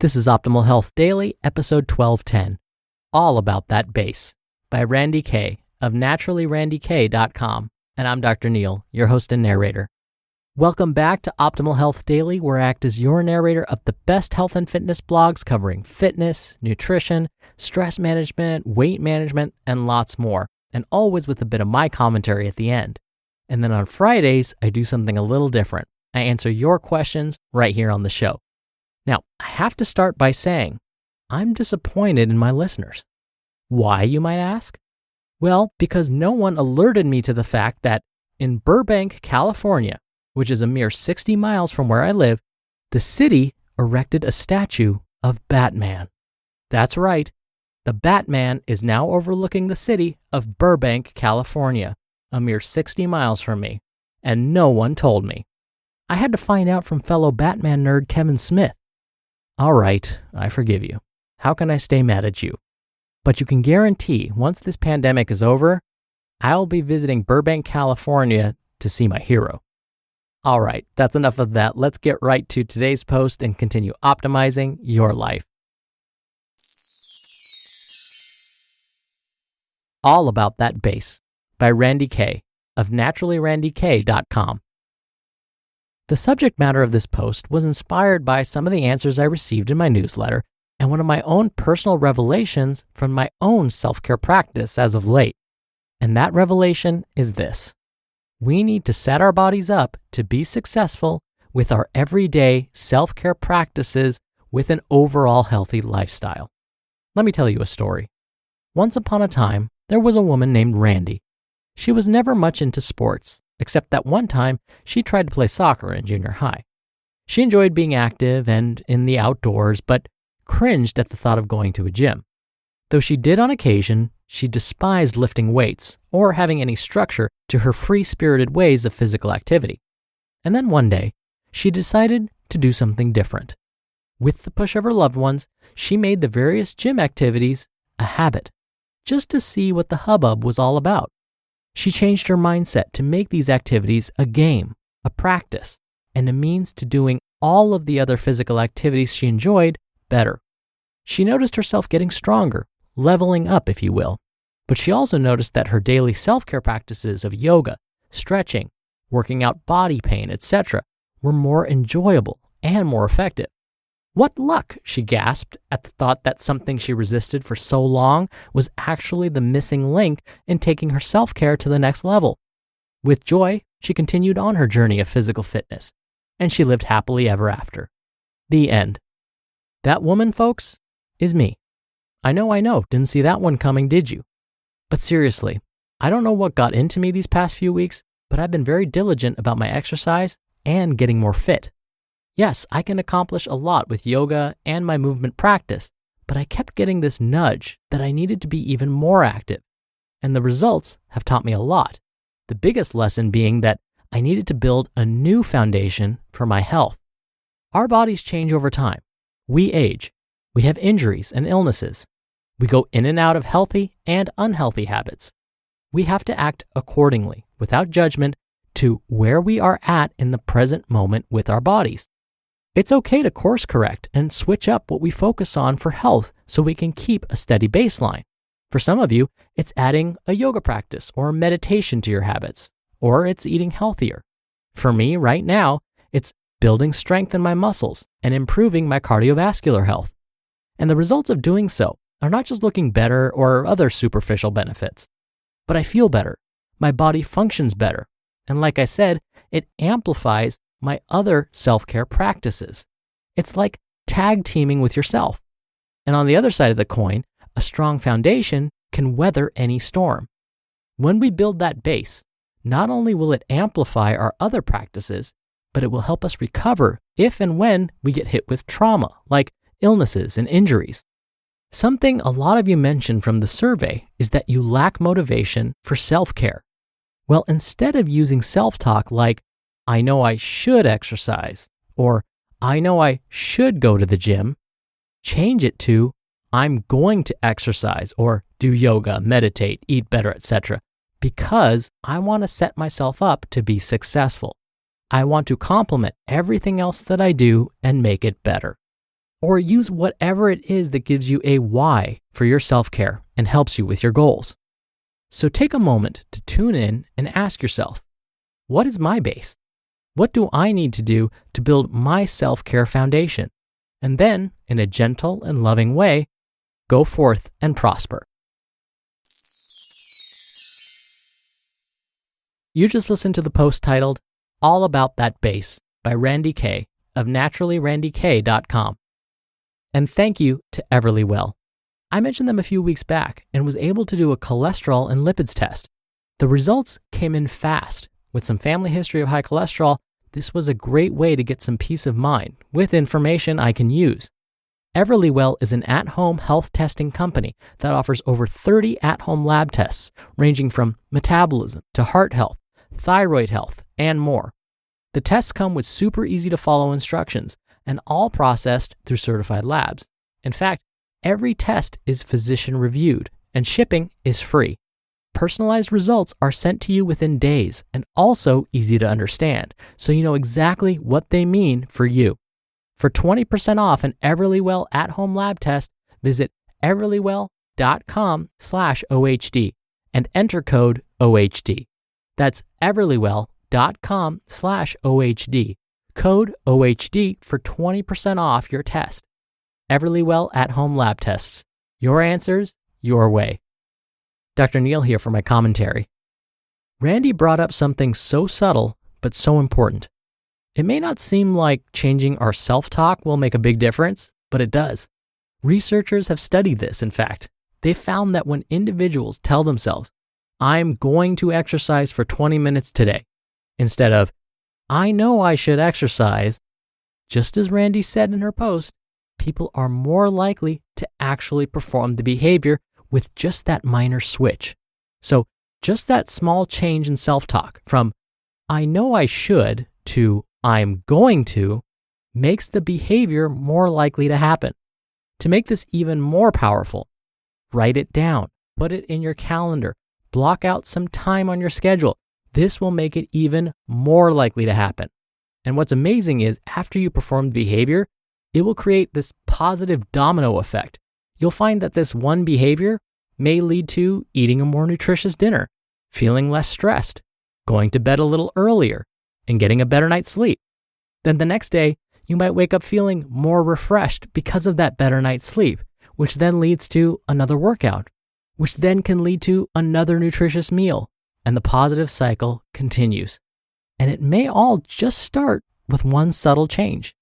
This is Optimal Health Daily, episode 1210, All About That Bass, by Randi Kay of NaturallyRandiKay.com, and I'm Dr. Neil, your host and narrator. Welcome back to Optimal Health Daily, where I act as your narrator of the best health and fitness blogs covering fitness, nutrition, stress management, weight management, and lots more, and always with a bit of my commentary at the end. And then on Fridays, I do something a little different. I answer your questions right here on the show. Now, I have to start by saying, I'm disappointed in my listeners. Why, you might ask? Well, because no one alerted me to the fact that in Burbank, California, which is a mere 60 miles from where I live, the city erected a statue of Batman. That's right. The Batman is now overlooking the city of Burbank, California, a mere 60 miles from me, and no one told me. I had to find out from fellow Batman nerd Kevin Smith. All right, I forgive you. How can I stay mad at you? But you can guarantee once this pandemic is over, I'll be visiting Burbank, California to see my hero. All right, that's enough of that. Let's get right to today's post and continue optimizing your life. All About That Bass by Randi Kay of NaturallyRandiKay.com. The subject matter of this post was inspired by some of the answers I received in my newsletter and one of my own personal revelations from my own self-care practice as of late. And that revelation is this: we need to set our bodies up to be successful with our everyday self-care practices with an overall healthy lifestyle. Let me tell you a story. Once upon a time, there was a woman named Randi. She was never much into sports, except that one time she tried to play soccer in junior high. She enjoyed being active and in the outdoors, but cringed at the thought of going to a gym. Though she did on occasion, she despised lifting weights or having any structure to her free-spirited ways of physical activity. And then one day, she decided to do something different. With the push of her loved ones, she made the various gym activities a habit, just to see what the hubbub was all about. She changed her mindset to make these activities a game, a practice, and a means to doing all of the other physical activities she enjoyed better. She noticed herself getting stronger, leveling up, if you will. But she also noticed that her daily self-care practices of yoga, stretching, working out body pain, etc., were more enjoyable and more effective. What luck, she gasped at the thought that something she resisted for so long was actually the missing link in taking her self-care to the next level. With joy, she continued on her journey of physical fitness, and she lived happily ever after. The end. That woman, folks, is me. I know, didn't see that one coming, did you? But seriously, I don't know what got into me these past few weeks, but I've been very diligent about my exercise and getting more fit. Yes, I can accomplish a lot with yoga and my movement practice, but I kept getting this nudge that I needed to be even more active. And the results have taught me a lot. The biggest lesson being that I needed to build a new foundation for my health. Our bodies change over time. We age. We have injuries and illnesses. We go in and out of healthy and unhealthy habits. We have to act accordingly, without judgment, to where we are at in the present moment with our bodies. It's okay to course correct and switch up what we focus on for health so we can keep a steady baseline. For some of you, it's adding a yoga practice or meditation to your habits, or it's eating healthier. For me, right now, it's building strength in my muscles and improving my cardiovascular health. And the results of doing so are not just looking better or other superficial benefits, but I feel better, my body functions better, and like I said, it amplifies my other self-care practices. It's like tag teaming with yourself. And on the other side of the coin, a strong foundation can weather any storm. When we build that base, not only will it amplify our other practices, but it will help us recover if and when we get hit with trauma, like illnesses and injuries. Something a lot of you mentioned from the survey is that you lack motivation for self-care. Well, instead of using self-talk like, I know I should exercise, or I know I should go to the gym, change it to, I'm going to exercise or do yoga, meditate, eat better, etc. because I want to set myself up to be successful. I want to complement everything else that I do and make it better. or use whatever it is that gives you a why for your self-care and helps you with your goals. So take a moment to tune in and ask yourself, what is my base? What do I need to do to build my self-care foundation? And then, in a gentle and loving way, go forth and prosper. You just listened to the post titled, All About That Base by Randi Kay of NaturallyRandiKay.com. And thank you to Everlywell. I mentioned them a few weeks back and was able to do a cholesterol and lipids test. The results came in fast. With some family history of high cholesterol, this was a great way to get some peace of mind with information I can use. Everlywell is an at-home health testing company that offers over 30 at-home lab tests ranging from metabolism to heart health, thyroid health, and more. The tests come with super easy to follow instructions and all processed through certified labs. In fact, every test is physician reviewed and shipping is free. Personalized results are sent to you within days and also easy to understand, so you know exactly what they mean for you. For 20% off an Everlywell at-home lab test, visit everlywell.com/OHD and enter code OHD. That's everlywell.com/OHD. Code OHD for 20% off your test. Everlywell at-home lab tests. Your answers, your way. Dr. Neil here for my commentary. Randi brought up something so subtle, but so important. It may not seem like changing our self-talk will make a big difference, but it does. Researchers have studied this, in fact. They found that when individuals tell themselves, I'm going to exercise for 20 minutes today, instead of, I know I should exercise, just as Randi said in her post, people are more likely to actually perform the behavior with just that minor switch. So just that small change in self-talk from, I know I should, to I'm going to, makes the behavior more likely to happen. To make this even more powerful, write it down, put it in your calendar, block out some time on your schedule. This will make it even more likely to happen. And what's amazing is after you perform the behavior, it will create this positive domino effect. You'll find that this one behavior may lead to eating a more nutritious dinner, feeling less stressed, going to bed a little earlier, and getting a better night's sleep. Then the next day, you might wake up feeling more refreshed because of that better night's sleep, which then leads to another workout, which then can lead to another nutritious meal, and the positive cycle continues. And it may all just start with one subtle change,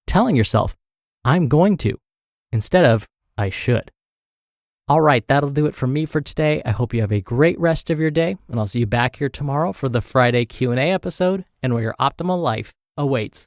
telling yourself, I'm going to, instead of I should. All right, that'll do it for me for today. I hope you have a great rest of your day, and I'll see you back here tomorrow for the Friday Q&A episode and where your optimal life awaits.